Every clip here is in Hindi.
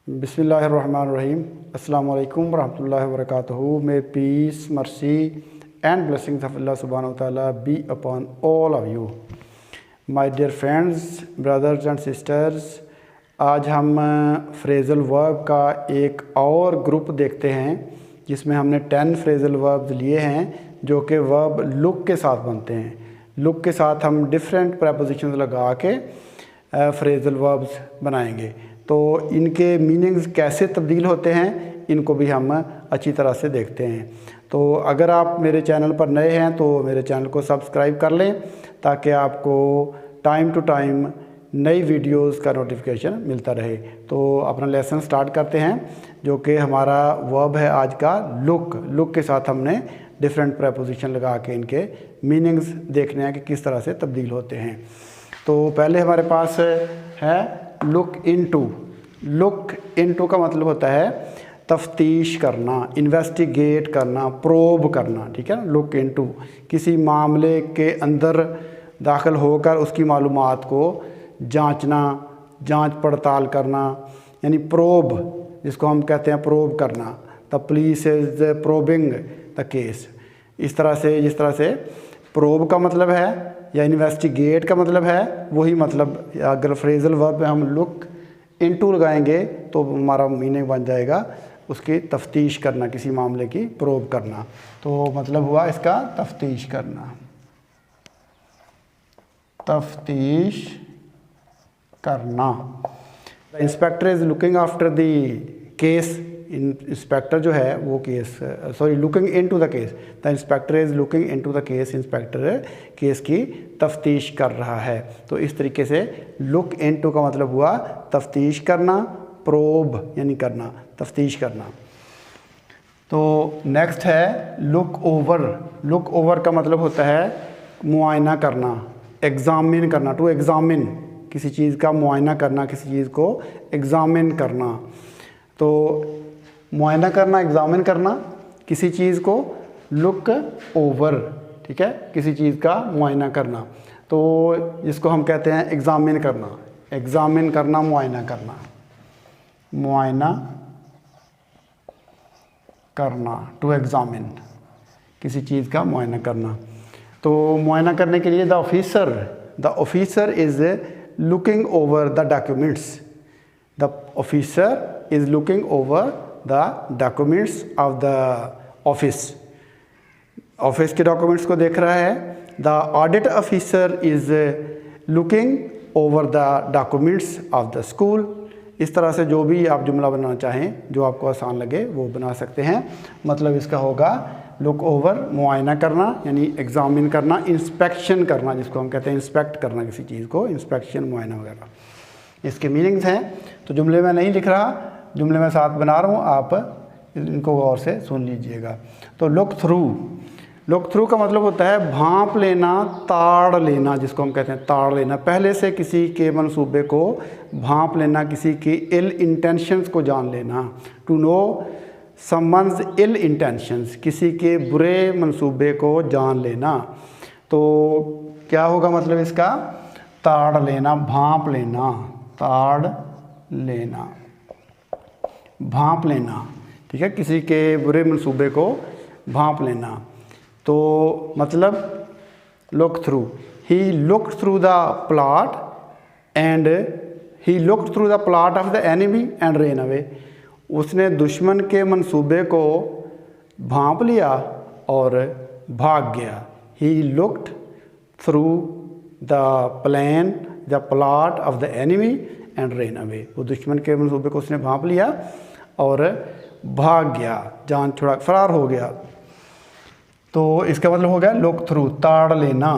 बिस्मिल्लाहिर्रहमानिर्रहीम। अस्सलाम वालेकुम वरहमतुल्लाहि वबरकातुहू। May peace, mercy and blessings of Allah सुब्हानहू व तआला be upon all of you my dear friends, brothers and sisters. आज हम फ्रेजल वर्ब का एक और ग्रुप देखते हैं जिसमें हमने 10 फ्रेजल वर्ब्स लिए हैं जो कि वर्ब लुक के साथ बनते हैं। लुक के साथ हम डिफरेंट प्रपोजिशंस लगा के फ्रेजल वर्ब्स बनाएंगे। तो इनके मीनिंग्स कैसे तब्दील होते हैं इनको भी हम अच्छी तरह से देखते हैं। तो अगर आप मेरे चैनल पर नए हैं तो मेरे चैनल को सब्सक्राइब कर लें ताकि आपको टाइम टू टाइम नई वीडियोस का नोटिफिकेशन मिलता रहे। तो अपना लेसन स्टार्ट करते हैं जो कि हमारा वर्ब है आज का लुक। लुक के साथ हमने डिफरेंट प्रपोजिशन लगा के इनके मीनिंग्स देखने हैं कि किस तरह से तब्दील होते हैं। तो पहले हमारे पास है लुक इनटू। लुक इनटू का मतलब होता है तफ्तीश करना, इन्वेस्टिगेट करना, प्रोब करना, ठीक है ना। लुक इनटू किसी मामले के अंदर दाखिल होकर उसकी मालूमात को जांचना, जांच पड़ताल करना, यानी प्रोब जिसको हम कहते हैं प्रोब करना। The police is probing the case. इस तरह से जिस तरह से प्रोब का मतलब है या इन्वेस्टिगेट का मतलब है वही मतलब अगर फ्रेजल वर्ब में हम लुक इनटू लगाएंगे तो हमारा मीनिंग बन जाएगा उसकी तफ्तीश करना, किसी मामले की प्रोब करना। तो मतलब हुआ इसका तफ्तीश करना, तफ्तीश करना। The inspector is looking after the case. Inspector जो है वो case looking into the case. The inspector is looking into the case. Inspector case की तफ्तीश कर रहा है। तो इस तरीके से लुक इनटू का मतलब हुआ तफ्तीश करना, प्रोब यानी करना, तफ्तीश करना। तो नेक्स्ट है लुक ओवर। लुक ओवर का मतलब होता है मुआयना करना, एग्ज़ामिन करना। टू एग्ज़ामिन, किसी चीज़ का मुआयना करना, किसी चीज़ को एग्ज़ामिन करना। तो मुआयना करना, एग्ज़ामिन करना किसी चीज़ को, लुक ओवर, ठीक है, किसी चीज़ का मुआयना करना। तो जिसको हम कहते हैं एग्ज़ामिन करना, एग्ज़ामिन करना, मुआयना करना, मुआयना करना, टू एग्ज़ामिन किसी चीज़ का मुआयना करना। तो मुआयना करने के लिए the officer is looking over the documents. The officer is looking over the documents of the office. Office के डॉक्यूमेंट्स को देख रहा है। The audit officer is looking over the documents of the school. इस तरह से जो भी आप जुमला बनाना चाहें, जो आपको आसान लगे वो बना सकते हैं। मतलब इसका होगा लुक ओवर मुआयना करना यानी एग्ज़ामिन करना, इंस्पेक्शन करना जिसको हम कहते हैं इंस्पेक्ट करना किसी चीज़ को, इंस्पेक्शन, मुआयना वगैरह इसके मीनिंग्स हैं। तो जुमले में नहीं लिख रहा, जुमले में साथ बना रहा हूँ, आप इनको गौर से सुन लीजिएगा। तो लुक थ्रू। लुक थ्रू का मतलब होता है भांप लेना, ताड़ लेना, जिसको हम कहते हैं ताड़ लेना। पहले से किसी के मंसूबे को भांप लेना, किसी की इल इंटेंशंस को जान लेना। To know someone's ill intentions, किसी के बुरे मंसूबे को जान लेना। तो क्या होगा मतलब इसका? ताड़ लेना, भांप लेना, ताड़ लेना, भांप लेना, ठीक है, किसी के बुरे मंसूबे को भांप लेना। तो मतलब look through. He looked through the plot and he looked through the plot of the enemy and rain away. उसने दुश्मन के मंसूबे को भांप लिया और भाग गया। He looked through the plan, the plot of the enemy and rain away. वो दुश्मन के मंसूबे को उसने भांप लिया और भाग गया, जान छुड़ा, फरार हो गया। तो इसका मतलब हो गया लुक थ्रू, ताड़ लेना।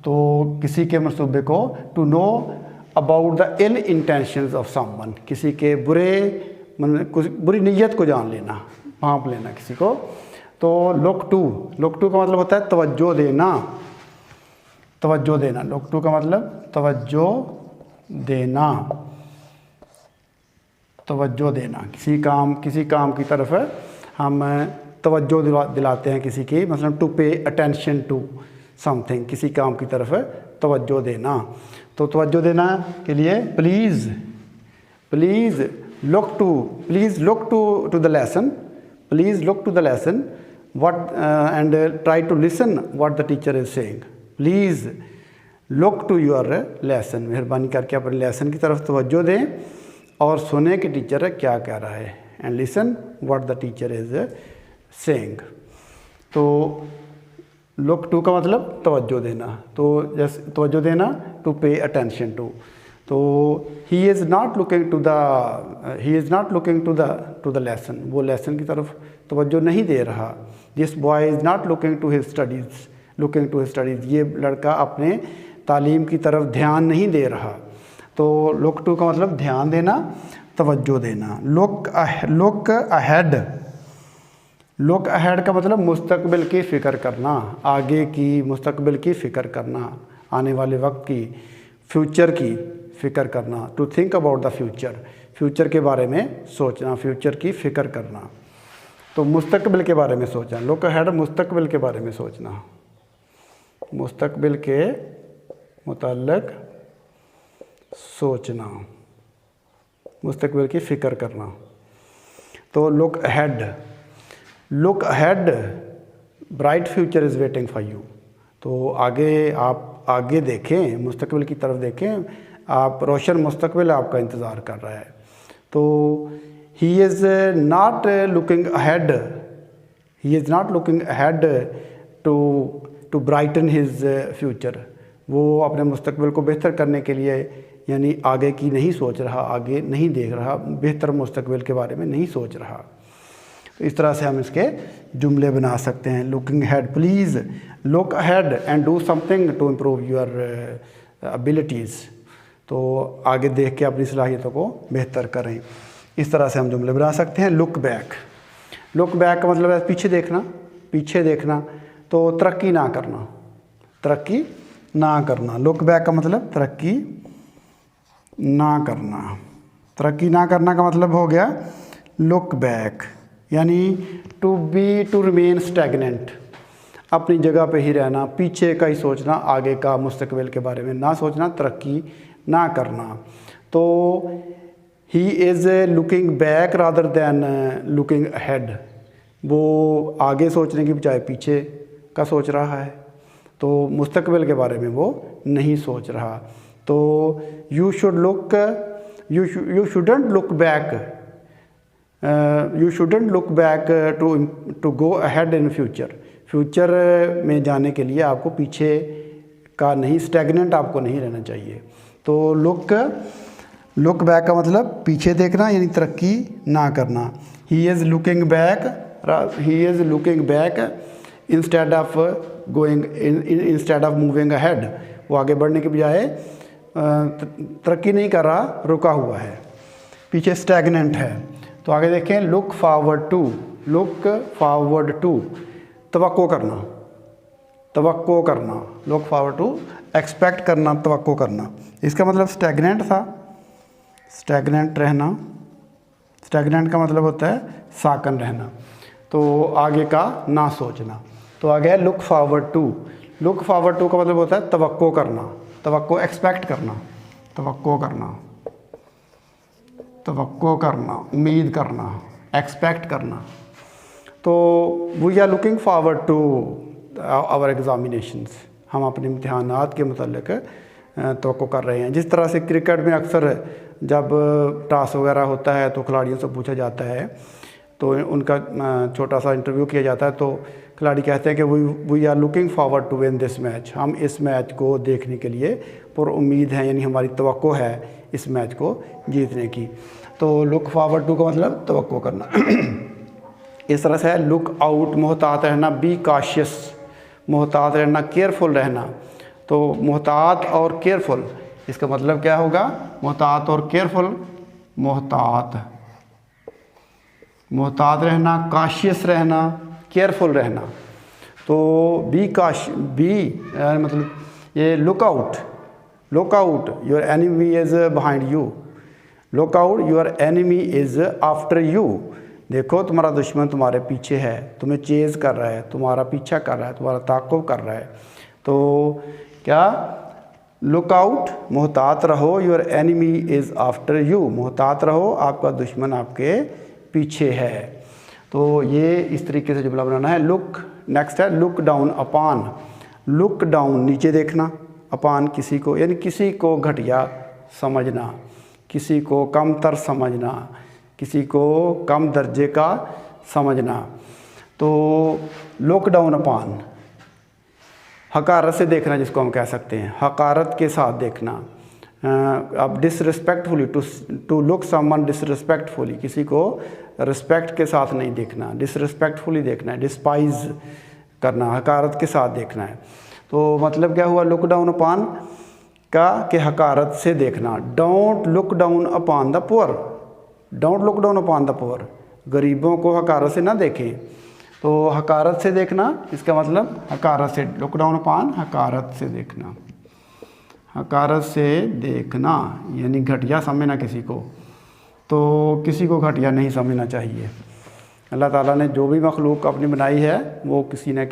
तो किसी के मंसूबे को, to know about the ill intentions of someone, किसी के बुरी नीयत को जान लेना, भांप लेना किसी को। तो लुक टू का मतलब होता है तवज्जो देना, तवज्जो देना। लुक टू का मतलब तवज्जो देना, तवज्जो देना। किसी काम की तरफ हम तवज्जो दिलाते हैं किसी की, मतलब टू पे अटेंशन टू समथिंग, किसी काम की तरफ तवज्जो देना। तो तवज्जो देना के लिए please please look to the lesson, please look to the lesson what and try to listen what the teacher is saying. Please look to your lesson. मेहरबानी करके अपने लेसन की तरफ तवज्जो दें और सुने कि टीचर क्या कह रहा है. And listen what the teacher is saying. तो लुक टू का मतलब तवज्जो देना. तो जैसे तवज्जो देना, टू पे अटेंशन टू. तो he is not looking to the lesson. वो लेसन की तरफ तवज्जो नहीं दे रहा. This boy is not looking to his studies. ये लड़का अपने तालीम की तरफ ध्यान नहीं दे रहा. तो लुक टू का मतलब ध्यान देना, तवज्जो देना. लुक अहेड का मतलब मुस्तकबिल की फ़िक्र करना, आगे की मुस्तकबिल की फ़िक्र करना, आने वाले वक्त की, फ्यूचर की फ़िक्र करना. To think about the future के बारे में सोचना, फ्यूचर की फ़िक्र करना. तो मुस्तकबिल के बारे में सोचना. लुक अहेड मुस्तकबिल के बारे में सोचना, मुस्तकबिल के मुताल्लिक़ सोचना, मुस्तकबिल की फ़िक्र करना. तो look ahead bright future is waiting for you. तो आप आगे देखें, मुस्तकबिल की तरफ देखें, आप रोशन मुस्तकबिल आपका इंतज़ार कर रहा है. तो he is not looking ahead to brighten his future. वो अपने मुस्तकबिल को बेहतर करने के लिए यानी आगे की नहीं सोच रहा, आगे नहीं देख रहा, बेहतर मुस्तकबिल के बारे में नहीं सोच रहा. तो इस तरह से हम इसके जुमले बना सकते हैं. Looking ahead, please look ahead and do something to improve your abilities. तो आगे देख के अपनी सलाहियतों को बेहतर करें. इस तरह से हम जुमले बना सकते हैं. लुक बैक का मतलब है पीछे देखना. तो तरक्की ना करना. लुक बैक का मतलब तरक्की ना करना का मतलब हो गया लुक बैक. यानी टू रिमेन स्टैगनेंट, अपनी जगह पे ही रहना, पीछे का ही सोचना, आगे का मुस्तकबिल के बारे में ना सोचना, तरक्की ना करना. तो he is looking back rather than looking ahead. वो आगे सोचने की बजाय पीछे का सोच रहा है. तो मुस्तकबिल के बारे में वो नहीं सोच रहा. तो you shouldn't look back to go ahead in future में जाने के लिए आपको पीछे का नहीं, स्टैगनेंट आपको नहीं रहना चाहिए. तो लुक बैक का मतलब पीछे देखना यानी तरक्की ना करना. ही is looking back instead of moving ahead. वो आगे बढ़ने के बजाय तरक्की नहीं कर रहा, रुका हुआ है, पीछे स्टैगनेंट है. तो आगे देखें. लुक फॉरवर्ड टू तवक्को करना. लुक फॉरवर्ड टू एक्सपेक्ट करना, तवक्को करना. इसका मतलब स्टैगनेंट था, स्टैगनेंट रहना. स्टैगनेंट का मतलब होता है साकन रहना. तो आगे का ना सोचना. तो आगे है लुक फॉरवर्ड टू का मतलब होता है तवक्को करना, तवक्को एक्सपेक्ट करना, तवक्को करना, उम्मीद करना, एक्सपेक्ट करना. तो we are looking forward to our examinations. हम अपने इम्तिहानात के मुताल्लिक़ तवक्को कर रहे हैं. जिस तरह से क्रिकेट में अक्सर जब टॉस वगैरह होता है तो खिलाड़ियों से पूछा जाता है, तो उनका छोटा सा इंटरव्यू किया जाता है. तो खिलाड़ी कहते हैं कि we are looking forward to win this match. हम इस मैच को देखने के लिए पुर उम्मीद हैं, यानी हमारी तवक्को है इस मैच को जीतने की. तो लुक फॉरवर्ड टू का मतलब तवक्को करना. इस तरह से है लुक आउट, मोहतात रहना, बी काशियस, मोहतात रहना, केयरफुल रहना. तो मोहतात और केयरफुल, इसका मतलब क्या होगा? मोहतात और केयरफुल. मोहतात रहना, काशियस रहना, केयरफुल रहना. तो बी मतलब ये look out, your enemy is behind you. Look out, your enemy is after you. देखो तुम्हारा दुश्मन तुम्हारे पीछे है, तुम्हें चेज़ कर रहा है, तुम्हारा पीछा कर रहा है, तुम्हारा ताक़ुब कर रहा है. तो क्या लुक आउट, मोहतात रहो, your enemy is after you, मोहतात रहो, आपका दुश्मन आपके पीछे है। तो ये इस तरीके से जुमला बनाना है। लुक, नेक्स्ट है look down upon, look down नीचे देखना, अपॉन किसी को, यानी किसी को घटिया समझना, किसी को कमतर समझना, किसी को कम दर्जे का समझना। तो लुक डाउन अपॉन, हकारत से देखना जिसको हम कह सकते हैं, हकारत के साथ देखना। अब disrespectfully, to look someone disrespectfully, किसी को रिस्पेक्ट के साथ नहीं देखना, डिसरिस्पेक्टफुली देखना है, डिस्पाइज करना, हकारत के साथ देखना है। तो मतलब क्या हुआ लुक डाउन अपॉन का, कि हकारत से देखना। Don't look down upon the poor, don't look down upon the poor, गरीबों को हकारत से ना देखें। तो हकारत से देखना, इसका मतलब हकारत से, लुक डाउन अपॉन हकारत से देखना, हकारत से देखना यानी घटिया समझना किसी को। तो किसी को घटिया नहीं समझना चाहिए। अल्लाह ताला ने जो भी मखलूक अपनी बनाई है वो किसी न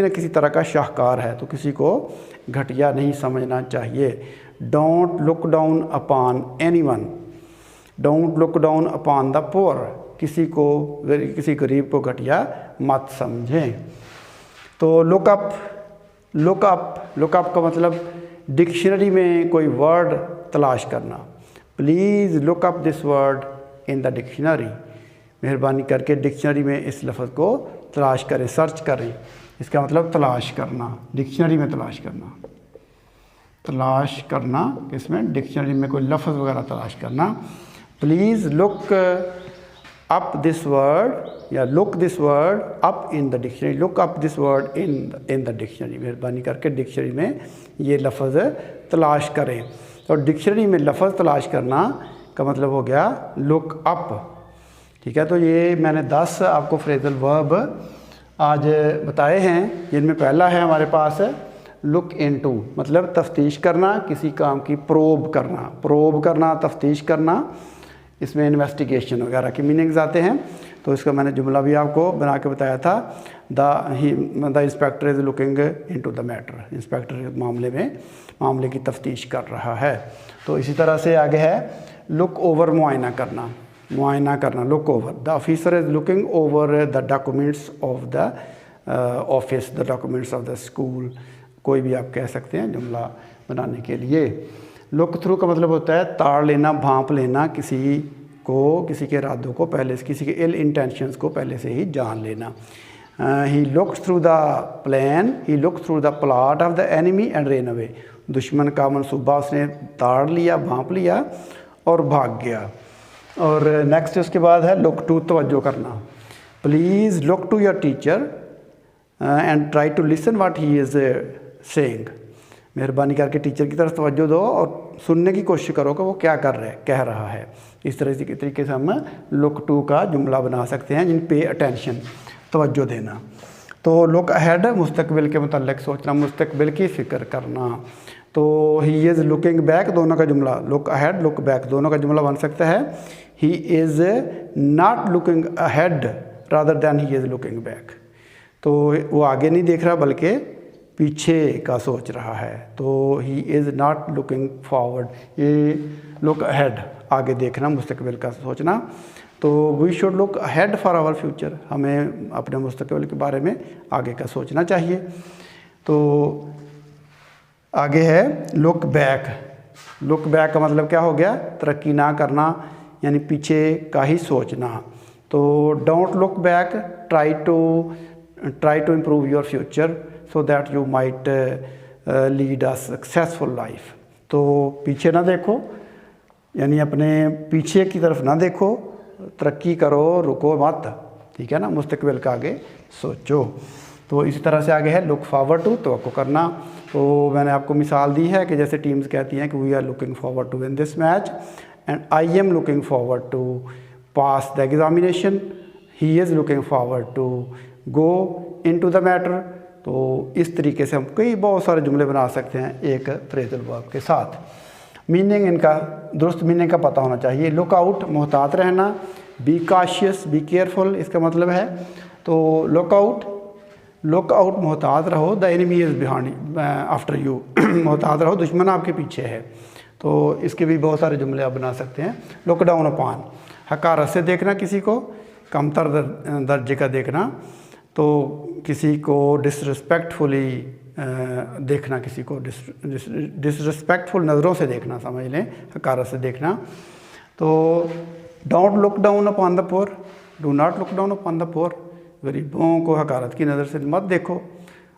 किसी तरह का शाहकार है, तो किसी को घटिया नहीं समझना चाहिए। Don't look down upon anyone, don't look down upon the poor, किसी गरीब को घटिया मत समझें। तो look up, look up, look up का मतलब डिक्शनरी में कोई वर्ड तलाश करना। Please look up this word in the dictionary, मेहरबानी करके डिक्शनरी में इस लफ्ज़ को तलाश करें, सर्च करें। इसका मतलब तलाश करना, डिक्शनरी में तलाश करना, तलाश करना, इसमें डिक्शनरी में कोई लफ्ज़ वगैरह तलाश करना। Please look up this word या look this word up in the dictionary, look up this word in the dictionary, मेहरबानी करके डिक्शनरी में ये लफ्ज़ तलाश करें। तो डिक्शनरी में लफ्ज़ तलाश करना का मतलब हो गया लुक अप। ठीक है, तो ये मैंने 10 आपको फ्रेजल वर्ब आज बताए हैं, जिनमें पहला है हमारे पास लुक इनटू, मतलब तफ्तीश करना, किसी काम की प्रोब करना, प्रोब करना, तफ्तीश करना, इसमें इन्वेस्टिगेशन वगैरह की मीनिंग्स आते हैं। तो इसका मैंने जुमला भी आपको बना के बताया था, the inspector is looking into the matter, inspector मामले की तफ्तीश कर रहा है। तो इसी तरह से आगे है लुक ओवर, मुआयना करना, मुआयना करना, look over, the officer is looking over the documents of the office, the documents of the school, कोई भी आप कह सकते हैं जुमला बनाने के लिए। लुक थ्रू का मतलब होता है ताड़ लेना, भांप लेना, किसी के इरादों को पहले से, किसी के इल इंटेंशंस को पहले से ही जान लेना। He looked through the plan, he looked through the plot of the enemy and rain away, दुश्मन का मनसूबा उसने ताड़ लिया, भांप लिया और भाग गया। और नेक्स्ट उसके बाद है लुक टू, तवज्जो करना। Please look to your teacher and try to listen what he is saying, मेहरबानी करके टीचर की तरफ तवज्जो दो और सुनने की कोशिश करो कि वो क्या कह रहा है। इस तरीके से हम लुक टू का जुमला बना सकते हैं, जिन पे अटेंशन, तवज्जो देना। तो लुक अहेड, मुस्तकबिल के मुतल्लिक सोचना, मुस्तकबिल की फ़िक्र करना। तो ही इज़ लुकिंग बैक, दोनों का जुमला, लुक अहेड लुक बैक दोनों का जुमला बन सकता है ही is not looking ahead rather than he is looking back, तो वो आगे नहीं देख रहा बल्कि पीछे का सोच रहा है। तो he is not looking forward, ये लुक अहेड, आगे देखना, मुस्तकबिल का सोचना। तो we should look ahead for our future, हमें अपने मुस्तकबिल के बारे में आगे का सोचना चाहिए। तो आगे है लुक बैक, लुक बैक का मतलब क्या हो गया, तरक्की ना करना यानी पीछे का ही सोचना। तो don't look back, try to improve your future so that you might lead a successful life. तो पीछे ना देखो यानी अपने पीछे की तरफ ना देखो, तरक्की करो, रुको मत, ठीक है ना, मुस्तकबिल का आगे सोचो। तो इसी तरह से आगे है लुक फॉरवर्ड टू, तवक्को करना। तो मैंने आपको मिसाल दी है कि जैसे टीम्स कहती हैं कि we are looking forward to win this match and I am looking forward to pass the examination, he is looking forward to go into the matter. तो इस तरीके से हम बहुत सारे जुमले बना सकते हैं एक फ्रेजल वर्ब के साथ। मीनिंग इनका, दुरुस्त मीनिंग का पता होना चाहिए। लुक आउट, मोहतात रहना, बी कॉशियस, बी केयरफुल इसका मतलब है। तो लुक आउट लुक आउट, मोहतात रहो, the enemy is behind after you, मोहतात रहो, दुश्मन आपके पीछे है। तो इसके भी बहुत सारे जुमले आप बना सकते हैं। लुक डाउन अपॉन, हकारत से देखना किसी को, कमतर दर्जे का देखना, तो किसी को डिसरिस्पेक्टफुली देखना, किसी को डिसरिस्पेक्टफुल नज़रों से देखना, समझ लें, हकारत से देखना। तो don't look down upon the poor, do not look down upon the poor, गरीबों को हकारत की नज़र से मत देखो।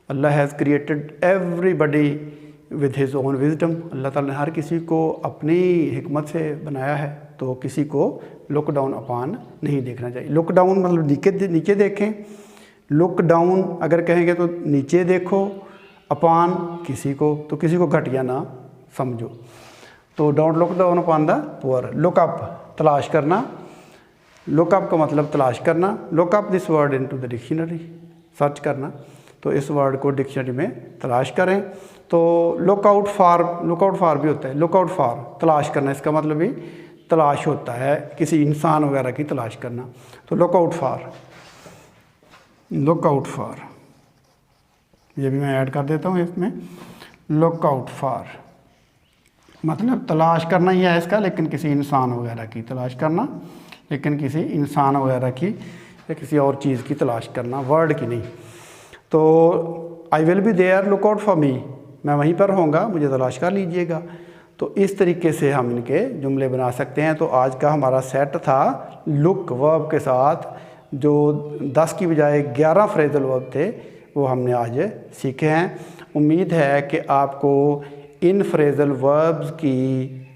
Allah has created everybody with his own wisdom, Allah ताला ने हर किसी को अपनी हिकमत से बनाया है, तो किसी को लुक डाउन अपॉन नहीं देखना चाहिए। लुक डाउन मतलब नीचे देखें, लुक डाउन अगर कहेंगे तो नीचे देखो, अपॉन किसी को, तो किसी को घटिया ना समझो। तो don't look down upon the poor. Look up, तलाश करना, लुक अप का मतलब तलाश करना। Look up this word into the dictionary, search करना, तो इस वर्ड को डिक्शनरी में तलाश करें। तो लुक आउट फॉर भी होता है, लुक आउट फॉर तलाश करना, इसका मतलब भी तलाश होता है, किसी इंसान वगैरह की तलाश करना। तो look out for, look out for, ये भी मैं ऐड कर देता हूँ इसमें। लुक आउट फॉर मतलब तलाश करना ही है इसका, लेकिन किसी इंसान वगैरह की तलाश करना, लेकिन किसी इंसान वगैरह की या किसी और चीज़ की तलाश करना, वर्ड की नहीं। तो I will be there, look out for me, मैं वहीं पर होऊंगा, मुझे तलाश कर लीजिएगा। तो इस तरीके से हम इनके जुमले बना सकते हैं। तो आज का हमारा सेट था लुक वर्ब के साथ, जो 10 की बजाय 11 फ्रेजल वर्ब थे, वो हमने आज सीखे हैं। उम्मीद है कि आपको इन फ्रेजल वर्ब्स की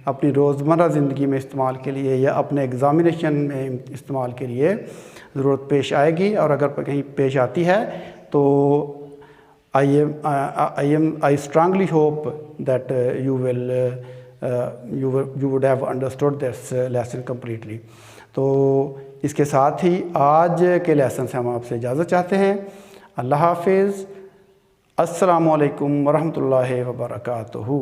अपनी रोज़मर्रा ज़िंदगी में इस्तेमाल के लिए या अपने एग्ज़ामिनेशन में इस्तेमाल के लिए ज़रूरत पेश आएगी, और अगर कहीं पेश आती है तो I strongly hope that you would have understood this lesson completely. तो इसके साथ ही आज के लेसन से हम आपसे इजाज़त चाहते हैं। अल्लाह हाफिज़, अस्सलामु अलैकुम वरहमतुल्लाहि वबरकातुहू।